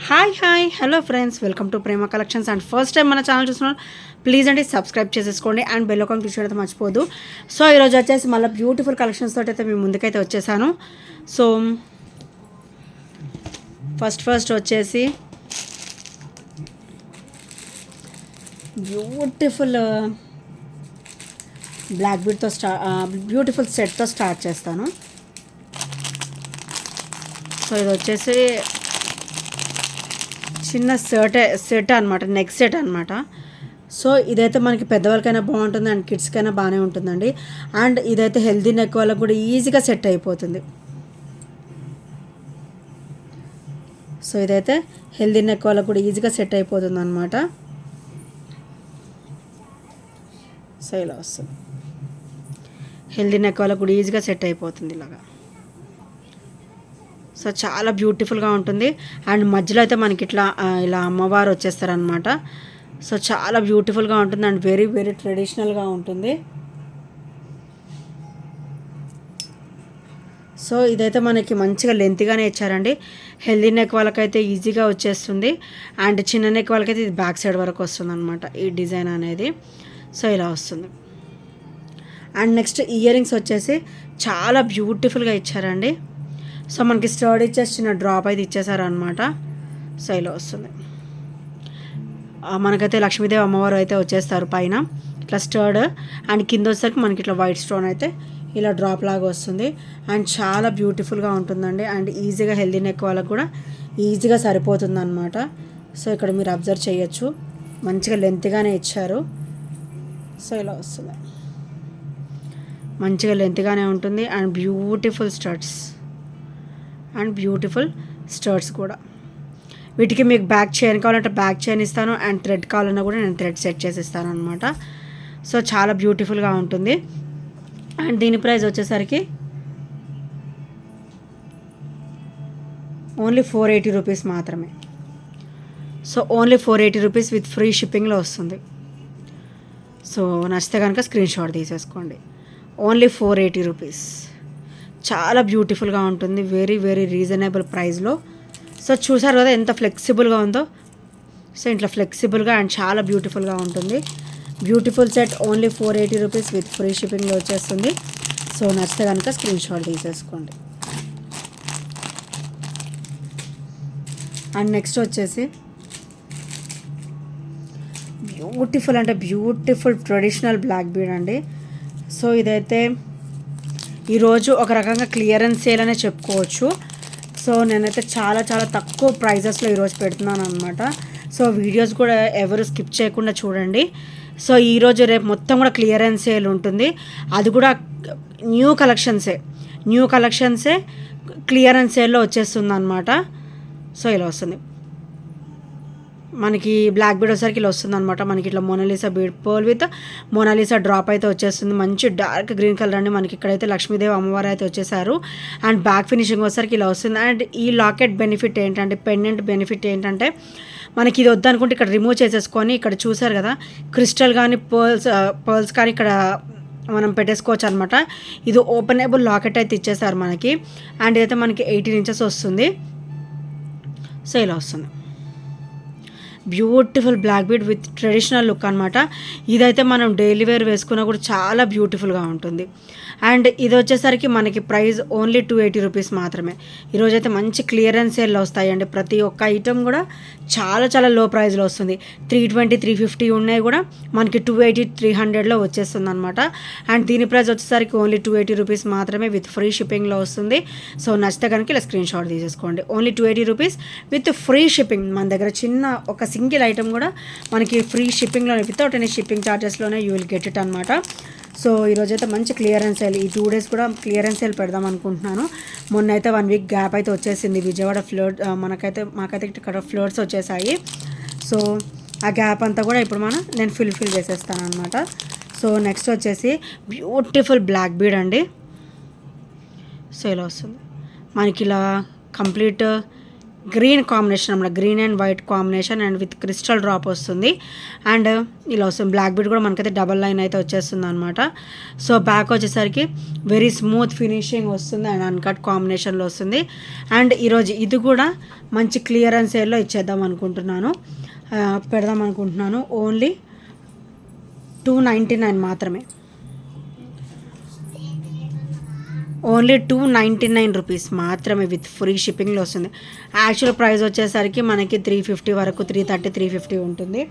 Hi hello friends, welcome to Prema collections. And first time మన channel చూస్తున్నారు please అండి subscribe చేసేసుకోండి and bell icon click చేయడం మర్చిపోదు. సో ఈరోజు వచ్చేసి మళ్ళీ బ్యూటిఫుల్ కలెక్షన్స్ తోటి అయితే మేము ముందుకైతే వచ్చేసాను. సో ఫస్ట్ వచ్చేసి బ్యూటిఫుల్ బ్లాక్ బీడ్తో బ్యూటిఫుల్ సెట్తో స్టార్ట్ చేస్తాను. సో ఇది వచ్చేసి చిన్న సెట్ అనమాట, నెక్ సెట్ అనమాట. సో ఇదైతే మనకి పెద్దవాళ్ళకైనా బాగుంటుంది అండ్ కిడ్స్కైనా బాగానే ఉంటుందండి. అండ్ ఇదైతే హెల్దీ నెక్ వాళ్ళకి కూడా ఈజీగా సెట్ అయిపోతుంది. సో ఇదైతే హెల్దీ నెక్ వాళ్ళకి కూడా ఈజీగా సెట్ అయిపోతుంది అనమాట. సో ఇలా వస్తుంది, హెల్దీ నెక్ వాళ్ళకి కూడా ఈజీగా సెట్ అయిపోతుంది ఇలాగా. సో చాలా బ్యూటిఫుల్గా ఉంటుంది. అండ్ మధ్యలో అయితే మనకి ఇలా అమ్మవారు వచ్చేస్తారనమాట. సో చాలా బ్యూటిఫుల్గా ఉంటుంది అండ్ వెరీ వెరీ ట్రెడిషనల్గా ఉంటుంది. సో ఇదైతే మనకి మంచిగా లెంత్గానే ఇచ్చారండి. హెల్దీ నెక్ వాళ్ళకైతే ఈజీగా వచ్చేస్తుంది అండ్ చిన్న నెక్ వాళ్ళకైతే ఇది బ్యాక్ సైడ్ వరకు వస్తుంది అనమాట ఈ డిజైన్ అనేది. సో ఇలా వస్తుంది. అండ్ నెక్స్ట్ ఇయర్ రింగ్స్ వచ్చేసి చాలా బ్యూటిఫుల్గా ఇచ్చారండి. సో మనకి స్టర్డ్ ఇచ్చేసి చిన్న డ్రాప్ అయితే ఇచ్చేసారనమాట. సో ఇలా వస్తుంది. మనకైతే లక్ష్మీదేవి అమ్మవారు అయితే వచ్చేస్తారు పైన ఇట్లా స్టర్డ్, అండ్ కింద వచ్చేసరికి మనకి ఇట్లా వైట్ స్టోన్ అయితే ఇలా డ్రాప్ లాగా వస్తుంది. అండ్ చాలా బ్యూటిఫుల్గా ఉంటుందండి. అండ్ ఈజీగా హెల్దీ నెక్ వాళ్ళకు కూడా ఈజీగా సరిపోతుంది అనమాట. సో ఇక్కడ మీరు అబ్జర్వ్ చేయొచ్చు, మంచిగా లెంత్గానే ఇచ్చారు. సో ఇలా వస్తుంది, మంచిగా లెంత్గానే ఉంటుంది అండ్ బ్యూటిఫుల్ స్టర్ట్స్ కూడా. వీటికి మీకు బ్యాక్ చైన్ కావాలంటే బ్యాక్ చైన్ ఇస్తాను అండ్ థ్రెడ్ కావాలన్నా కూడా నేను థ్రెడ్ సెట్ చేసి ఇస్తాను అనమాట. సో చాలా బ్యూటిఫుల్గా ఉంటుంది. అండ్ దీని ప్రైస్ వచ్చేసరికి ఓన్లీ 480 రూపీస్ మాత్రమే. So only 480 rupees with free షిప్పింగ్లో వస్తుంది. సో నచ్చితే కనుక స్క్రీన్ షాట్ తీసేసుకోండి. Only 480 rupees. చాలా బ్యూటిఫుల్గా ఉంటుంది, వెరీ వెరీ రీజనబుల్ ప్రైస్లో. సో చూసారు కదా ఎంత ఫ్లెక్సిబుల్గా ఉందో. సో ఇట్లా ఫ్లెక్సిబుల్గా అండ్ చాలా బ్యూటిఫుల్గా ఉంటుంది. Beautiful set only 480 rupees with free షిప్పింగ్లో వచ్చేస్తుంది. సో నచ్చితే కనుక స్క్రీన్ షాట్ తీసేసుకోండి. అండ్ నెక్స్ట్ వచ్చేసి బ్యూటిఫుల్ ట్రెడిషనల్ బ్లాక్ బీడ్ అండి. సో ఇదైతే ఈరోజు ఒక రకంగా క్లియరెన్స్ సేల్ అనే చెప్పుకోవచ్చు. సో నేనైతే చాలా తక్కువ ప్రైజెస్లో ఈరోజు పెడుతున్నాను అనమాట. సో వీడియోస్ కూడా ఎవరు స్కిప్ చేయకుండా చూడండి. సో ఈరోజు రేపు మొత్తం కూడా క్లియరెన్స్ సేల్ ఉంటుంది. అది కూడా న్యూ కలెక్షన్సే క్లియరెన్స్ సేల్లో వచ్చేస్తుంది అనమాట. సో ఇలా వస్తుంది మనకి బ్లాక్ బీడ్ వచ్చేసరికి ఇలా వస్తుంది అనమాట. మనకి ఇట్లా Mona Lisa bead pearl with Mona Lisa drop అయితే వచ్చేస్తుంది. మంచి డార్క్ గ్రీన్ కలర్ అండి. మనకి ఇక్కడైతే లక్ష్మీదేవి అమ్మవారు అయితే వచ్చేసారు. అండ్ బ్యాక్ ఫినిషింగ్ వచ్చేసరికి ఇలా వస్తుంది. అండ్ ఈ లాకెట్ బెనిఫిట్ ఏంటంటే, పెండెంట్ బెనిఫిట్ ఏంటంటే, మనకి ఇది వద్దనుకుంటే ఇక్కడ రిమూవ్ చేసేసుకొని ఇక్కడ చూసారు కదా క్రిస్టల్ కానీ పర్ల్స్ కానీ ఇక్కడ మనం పెట్టేసుకోవచ్చు అనమాట. ఇది ఓపెనబుల్ లాకెట్ అయితే ఇచ్చేసారు మనకి. అండ్ ఇదైతే మనకి 18 ఇంచెస్ వస్తుంది. సో ఇలా వస్తుంది beautiful black bead with traditional look అనమాట. ఇదైతే మనం డైలీ వేర్ వేసుకున్నా కూడా చాలా బ్యూటిఫుల్గా ఉంటుంది. అండ్ ఇది వచ్చేసరికి మనకి ప్రైస్ ఓన్లీ 280 రూపీస్ మాత్రమే. ఈరోజైతే మంచి క్లియరెన్స్ సేల్లో వస్తాయండి. ప్రతి ఒక్క ఐటెం కూడా చాలా లో ప్రైస్లో వస్తుంది. 320 350 ఉన్నాయి కూడా మనకి 280 300లో వచ్చేస్తుంది అనమాట. అండ్ దీని ప్రైస్ వచ్చేసరికి ఓన్లీ 280 రూపీస్ మాత్రమే విత్ ఫ్రీ షిప్పింగ్లో వస్తుంది. సో నచ్చితే కనుక ఇలా స్క్రీన్ షాట్ తీసేసుకోండి. Only 280 rupees with free shipping. మన దగ్గర చిన్న ఒక సింగిల్ ఐటమ్ కూడా మనకి ఫ్రీ షిప్పింగ్లోనే, వితౌట్ ఎనీ షిప్పింగ్ ఛార్జెస్లోనే యూ విల్ గెట్ ఇట్ అనమాట. సో ఈరోజైతే మంచి క్లియరెన్స్ సేల్, ఈ 2 డేస్ కూడా క్లియరెన్స్ సేల్ పెడదాం అనుకుంటున్నాను. మొన్న అయితే 1 వీక్ గ్యాప్ అయితే వచ్చేసింది. విజయవాడ మాకైతే ఇక్కడ ఫ్లోర్స్ వచ్చేసాయి. సో ఆ గ్యాప్ అంతా కూడా ఇప్పుడు నేను ఫిల్ చేసేస్తాను అనమాట. సో నెక్స్ట్ వచ్చేసి బ్యూటిఫుల్ బ్లాక్ బీడ్ అండి. సో ఇలా వస్తుంది మనకి ఇలా కంప్లీట్ గ్రీన్ కాంబినేషన్ అన్నమాట, green and white combination and with crystal drop వస్తుంది. అండ్ ఇలా వస్తుంది, బ్లాక్ బీడ్ కూడా మనకైతే డబల్ లైన్ అయితే వచ్చేస్తుంది అనమాట. సో బ్యాక్ వచ్చేసరికి వెరీ స్మూత్ ఫినిషింగ్ వస్తుంది అండ్ అన్కట్ కాంబినేషన్లో వస్తుంది. అండ్ ఈరోజు ఇది కూడా మంచి క్లియరెన్స్ సేల్లో ఇచ్చేద్దాం అనుకుంటున్నాను, పెడదాం అనుకుంటున్నాను. ఓన్లీ 299 మాత్రమే, ఓన్లీ 299 రూపీస్ మాత్రమే విత్ ఫ్రీ షిప్పింగ్లో వస్తుంది. యాక్చువల్ ప్రైస్ వచ్చేసరికి మనకి 350 వరకు, 330, 350 ఉంటుంది.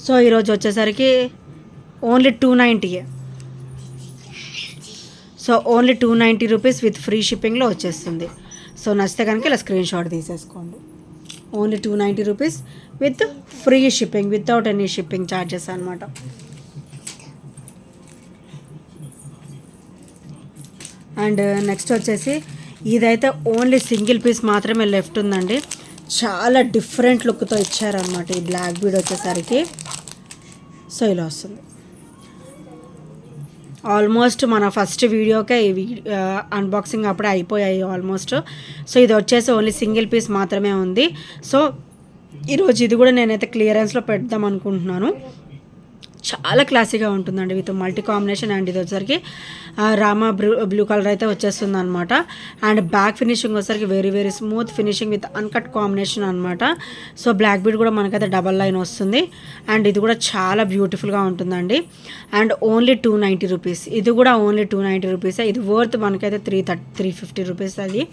సో ఈరోజు వచ్చేసరికి only 290. So only 290 rupees with free షిప్పింగ్లో వచ్చేస్తుంది. సో నచ్చితే కనుక ఇలా స్క్రీన్ షాట్ తీసేసుకోండి. Only 290 rupees with free shipping, without any shipping charges అనమాట. అండ్ నెక్స్ట్ వచ్చేసి ఇదైతే ఓన్లీ సింగిల్ పీస్ మాత్రమే లెఫ్ట్ ఉందండి. చాలా డిఫరెంట్ లుక్తో ఇచ్చారనమాట ఈ బ్లాక్ బీడ్ వచ్చేసరికి. సో ఇలా వస్తుంది. ఆల్మోస్ట్ మన ఫస్ట్ వీడియోకే ఇవి అన్బాక్సింగ్ అప్పుడే అయిపోయాయి ఆల్మోస్ట్. సో ఇది వచ్చేసి ఓన్లీ సింగిల్ పీస్ మాత్రమే ఉంది. సో ఈరోజు ఇది కూడా నేనైతే క్లియరెన్స్లో పెడదాం అనుకుంటున్నాను. చాలా క్లాసీగా ఉంటుందండి విత్ మల్టీ కాంబినేషన్. అండ్ ఇది వచ్చేసరికి రామా బ్లూ కలర్ అయితే వచ్చేస్తుంది అనమాట. అండ్ బ్యాక్ ఫినిషింగ్ వచ్చేసరికి very very smooth finishing with uncut combination అనమాట. సో బ్లాక్ బీడ్ కూడా మనకైతే డబల్ లైన్ వస్తుంది. అండ్ ఇది కూడా చాలా బ్యూటిఫుల్గా ఉంటుందండి. అండ్ ఓన్లీ 290 రూపీస్, ఇది కూడా ఓన్లీ 290 రూపీస్. ఇది వర్త్ మనకైతే 350 రూపీస్, అది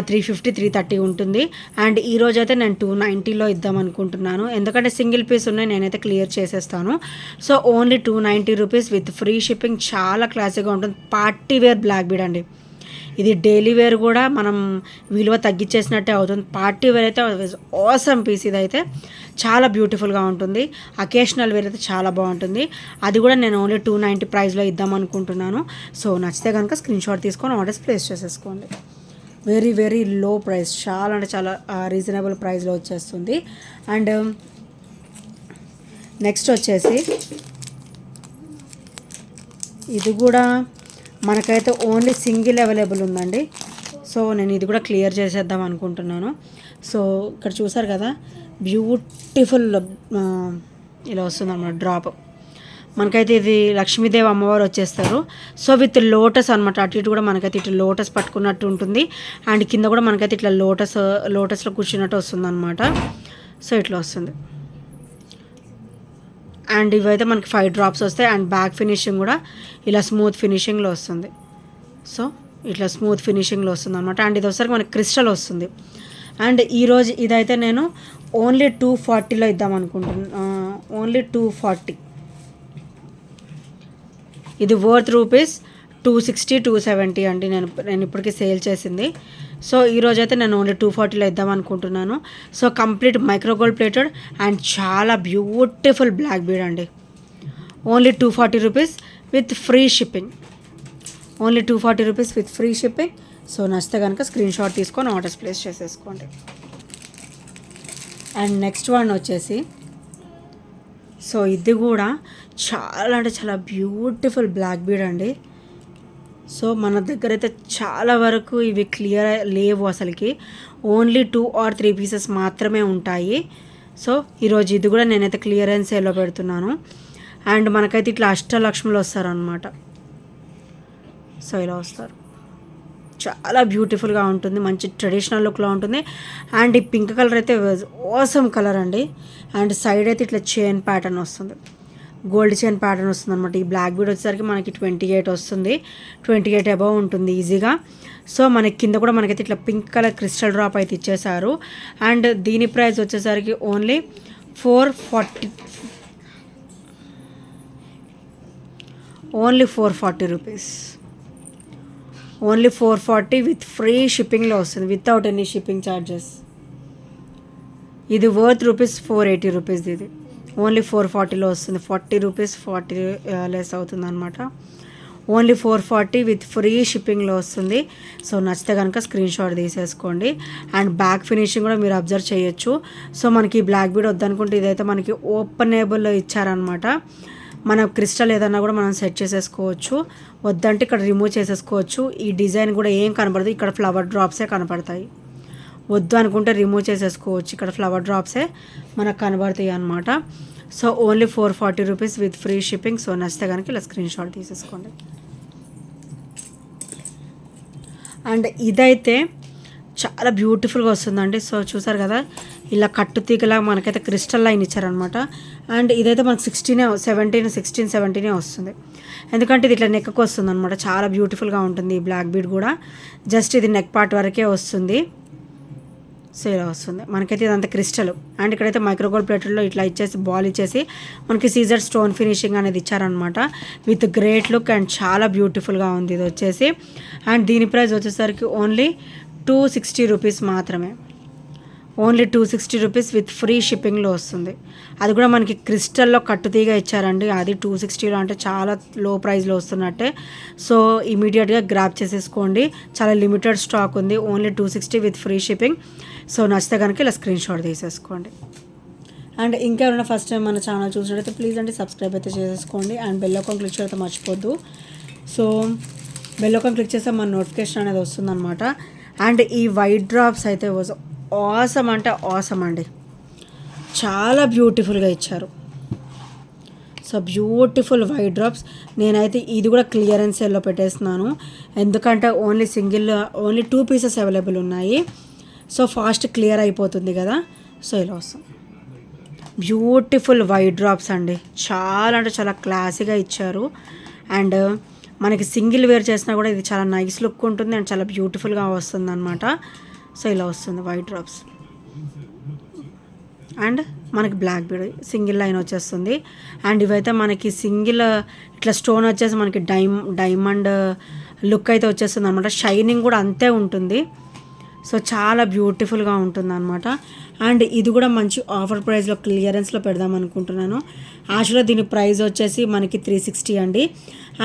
350, 330 ఉంటుంది. అండ్ ఈరోజు అయితే నేను 290లో ఇద్దాం అనుకుంటున్నాను, ఎందుకంటే సింగిల్ పీస్ ఉన్నాయి, నేనైతే క్లియర్ చేసేస్తాను. So only 290 rupees with free shipping. చాలా క్లాసీగా ఉంటుంది, పార్టీ వేర్ బ్లాక్ బీడ్ అండి. ఇది డైలీ వేర్ కూడా మనం విలువ తగ్గించేసినట్టే అవుతుంది. పార్టీ వేర్ అయితే ఆసమ్ పీస్, ఇదైతే చాలా బ్యూటిఫుల్గా ఉంటుంది. అకేషనల్ వేర్ అయితే చాలా బాగుంటుంది. అది కూడా నేను ఓన్లీ 290 ప్రైస్లో ఇద్దాం అనుకుంటున్నాను. సో నచ్చితే కనుక స్క్రీన్ షాట్ తీసుకొని ఆర్డర్స్ ప్లేస్ చేసేసుకోండి. వెరీ వెరీ లో ప్రైస్, చాలా అంటే చాలా రీజనబుల్ ప్రైస్లో వచ్చేస్తుంది. అండ్ నెక్స్ట్ వచ్చేసి ఇది కూడా మనకైతే ఓన్లీ సింగిల్ అవైలబుల్ ఉందండి. సో నేను ఇది కూడా క్లియర్ చేసేద్దాం అనుకుంటున్నాను. సో ఇక్కడ చూసారు కదా, బ్యూటిఫుల్ ఇలా వస్తుంది అన్నమాట డ్రాప్. మనకైతే ఇది లక్ష్మీదేవి అమ్మవారు వచ్చేస్తారు. సో విత్ లోటస్ అనమాట, అటు ఇటు కూడా మనకైతే ఇట్లా లోటస్ పట్టుకున్నట్టు ఉంటుంది. అండ్ కింద కూడా మనకైతే ఇట్లా లోటస్లో కూర్చున్నట్టు వస్తుంది అనమాట. సో ఇట్లా వస్తుంది. అండ్ ఇవైతే మనకి 5 డ్రాప్స్ వస్తాయి. అండ్ బ్యాక్ ఫినిషింగ్ కూడా ఇలా స్మూత్ ఫినిషింగ్లో వస్తుంది. సో ఇట్లా స్మూత్ ఫినిషింగ్లో వస్తుంది అనమాట. అండ్ ఇది వచ్చేసరికి మనకి క్రిస్టల్ వస్తుంది. అండ్ ఈరోజు ఇదైతే నేను ఓన్లీ 240లో ఇద్దాం అనుకుంటున్నాను, ఓన్లీ 240. ఇది వర్త్ రూపీస్ 260, 270 అండి. నేను ఇప్పటికీ సేల్ చేసింది. సో ఈరోజు అయితే నేను ఓన్లీ 240లో ఇద్దాం అనుకుంటున్నాను. So complete micro gold plated and చాలా బ్యూటిఫుల్ బ్లాక్ బీడ్ అండి. Only 240 rupees with free shipping, only 240 rupees with free shipping. So నచ్చితే కనుక స్క్రీన్ షాట్ తీసుకొని ఆర్డర్స్ ప్లేస్ చేసేసుకోండి. అండ్ నెక్స్ట్ వన్ వచ్చేసి, సో ఇది కూడా చాలా అంటే చాలా బ్యూటిఫుల్ బ్లాక్ బీడ్ అండి. సో మన దగ్గర అయితే చాలా వరకు ఇవి క్లియర్ లేవు అసలుకి, ఓన్లీ 2 or 3 పీసెస్ మాత్రమే ఉంటాయి. సో ఈరోజు ఇది కూడా నేనైతే క్లియరెన్స్ సేల్లో పెడుతున్నాను. అండ్ మనకైతే ఇట్లా అష్టలక్ష్ములు వస్తారనమాట. సో ఇలా వస్తారు, చాలా బ్యూటిఫుల్గా ఉంటుంది, మంచి ట్రెడిషనల్ లుక్లో ఉంటుంది. అండ్ ఈ పింక్ కలర్ అయితే ఆసమ్ కలర్ అండి. అండ్ సైడ్ అయితే ఇట్లా చైన్ ప్యాటర్న్ వస్తుంది, గోల్డ్ చైన్ ప్యాటర్న్ వస్తుంది అనమాట. ఈ బ్లాక్ బీడ్ వచ్చేసరికి మనకి 28 వస్తుంది, 28 అబవ్ ఉంటుంది ఈజీగా. సో మనకి కింద కూడా మనకైతే ఇట్లా పింక్ కలర్ క్రిస్టల్ డ్రాప్ అయితే ఇచ్చేసారు. అండ్ దీని ప్రైస్ వచ్చేసరికి only 440, only 440 rupees, only 440 with free షిప్పింగ్లో వస్తుంది, వితౌట్ ఎనీ షిప్పింగ్ ఛార్జెస్. ఇది వర్త్ రూపీస్ 480 రూపీస్. ఇది ఓన్లీ 440లో వస్తుంది, 40 రూపీస్ 40 లెస్ అవుతుంది అనమాట. ఓన్లీ 440 విత్ ఫ్రీ షిప్పింగ్లో వస్తుంది. సో నచ్చితే కనుక స్క్రీన్ షాట్ తీసేసుకోండి. అండ్ బ్యాక్ ఫినిషింగ్ కూడా మీరు అబ్జర్వ్ చేయొచ్చు. సో మనకి బ్లాక్ బీడ్ వద్దనుకుంటే ఇదైతే మనకి ఓపెనబుల్లో ఇచ్చారనమాట. మన క్రిస్టల్ ఏదన్నా కూడా మనం సెట్ చేసేసుకోవచ్చు, వద్దంటే ఇక్కడ రిమూవ్ చేసేసుకోవచ్చు. ఈ డిజైన్ కూడా ఏం కనపడదు, ఇక్కడ ఫ్లవర్ డ్రాప్సే కనపడతాయి. వద్దు అనుకుంటే రిమూవ్ చేసేసుకోవచ్చు. ఇక్కడ ఫ్లవర్ డ్రాప్సే మనకు కనబడతాయి అనమాట. So only 440 rupees with free shipping. So నచ్చితే కనుక ఇలా స్క్రీన్ షాట్ తీసేసుకోండి. అండ్ ఇదైతే చాలా బ్యూటిఫుల్గా వస్తుందండి. సో చూసారు కదా, ఇలా కట్టు తీగలా మనకైతే క్రిస్టల్ లైన్ ఇచ్చారనమాట. అండ్ ఇదైతే మనకు 16-17 వస్తుంది. ఎందుకంటే ఇది ఇట్లా నెక్కి వస్తుంది అనమాట. చాలా బ్యూటిఫుల్గా ఉంటుంది ఈ బ్లాక్ బీడ్ కూడా. జస్ట్ ఇది నెక్ పార్ట్ వరకే వస్తుంది. సో ఇలా వస్తుంది మనకైతే ఇదంతా క్రిస్టల్. అండ్ ఇక్కడైతే మైక్రోగోల్డ్ ప్లేట్లో ఇట్లా ఇచ్చేసి బాల్ ఇచ్చేసి మనకి సీజర్ స్టోన్ ఫినిషింగ్ అనేది ఇచ్చారనమాట. విత్ గ్రేట్ లుక్ అండ్ చాలా బ్యూటిఫుల్గా ఉంది ఇది వచ్చేసి. అండ్ దీని ప్రైస్ వచ్చేసరికి ఓన్లీ 260 రూపీస్ మాత్రమే. ఓన్లీ 260 రూపీస్ విత్ ఫ్రీ షిప్పింగ్లో వస్తుంది. అది కూడా మనకి క్రిస్టల్లో కట్టుతీగా ఇచ్చారండి. అది 260లో అంటే చాలా లో ప్రైస్లో వస్తున్నట్టే. సో ఇమీడియట్గా గ్రాప్ చేసేసుకోండి. చాలా లిమిటెడ్ స్టాక్ ఉంది. Only 260 with free shipping. So నచ్చితే కనుక ఇలా స్క్రీన్ షాట్ తీసేసుకోండి. అండ్ ఇంకా ఎవరైనా ఫస్ట్ టైం మన ఛానల్ చూసినట్టయితే ప్లీజ్ అంటే సబ్స్క్రైబ్ అయితే చేసేసుకోండి. అండ్ బెల్ ఐకాన్ క్లిక్ చేయడం మర్చిపోద్దు. సో బెల్ ఐకాన్ క్లిక్ చేస్తే మన నోటిఫికేషన్ అనేది వస్తుందన్నమాట. అండ్ ఈ వైట్ డ్రాప్స్ అయితే ఆసమ్ అంటే ఆసమ్ అండి. చాలా బ్యూటిఫుల్గా ఇచ్చారు. So beautiful white drops. నేనైతే ఇది కూడా క్లియరెన్స్ సేల్లో పెట్టేస్తున్నాను. ఎందుకంటే ఓన్లీ 2 పీసెస్ అవైలబుల్ ఉన్నాయి. సో ఫాస్ట్ క్లియర్ అయిపోతుంది కదా. సో ఇలా వస్తుంది. బ్యూటిఫుల్ వైట్ డ్రాప్స్ అండి. చాలా అంటే చాలా క్లాసీగా ఇచ్చారు. అండ్ మనకి సింగిల్ వేర్ చేసినా కూడా ఇది చాలా నైస్ లుక్ ఉంటుంది అండ్ చాలా బ్యూటిఫుల్గా వస్తుంది అనమాట. సో ఇలా వస్తుంది వైట్ డ్రాప్స్. అండ్ మనకి బ్లాక్ బీడ్ సింగిల్ లైన్ వచ్చేస్తుంది. అండ్ ఇవైతే మనకి సింగిల్ ఇట్లా స్టోన్ వచ్చేసి మనకి డైమండ్ లుక్ అయితే వచ్చేస్తుంది అనమాట. షైనింగ్ కూడా అంతే ఉంటుంది. సో చాలా బ్యూటిఫుల్గా ఉంటుంది అనమాట. అండ్ ఇది కూడా మంచి ఆఫర్ ప్రైస్లో క్లియరెన్స్లో పెడదాం అనుకుంటున్నాను. యాక్చువల్గా దీని ప్రైస్ వచ్చేసి మనకి 360 అండి.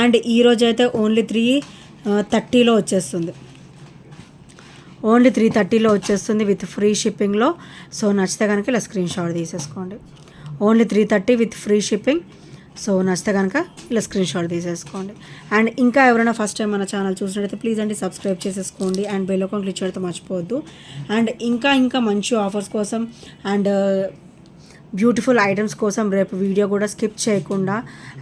అండ్ ఈరోజు అయితే ఓన్లీ 330లో వచ్చేస్తుంది. ఓన్లీ 330లో వచ్చేస్తుంది విత్ ఫ్రీ షిప్పింగ్లో. సో నచ్చితే కనుక ఇలా స్క్రీన్ షాట్ తీసేసుకోండి. Only 330 with free shipping. So నచ్చితే కనుక ఇలా స్క్రీన్ షాట్ తీసేసుకోండి. అండ్ ఇంకా ఎవరైనా ఫస్ట్ టైం మన ఛానల్ చూసినట్టయితే ప్లీజ్ అండి సబ్స్క్రైబ్ చేసేసుకోండి. అండ్ బెల్ ఐకాన్ క్లిక్ చేయడం మర్చిపోవద్దు. అండ్ ఇంకా మంచి ఆఫర్స్ కోసం అండ్ బ్యూటిఫుల్ ఐటమ్స్ కోసం రేపు వీడియో కూడా స్కిప్ చేయకుండా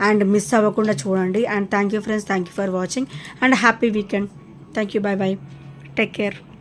అండ్ మిస్ అవ్వకుండా చూడండి. And thank you friends, thank you for watching and happy weekend. Thank you, bye bye, take care.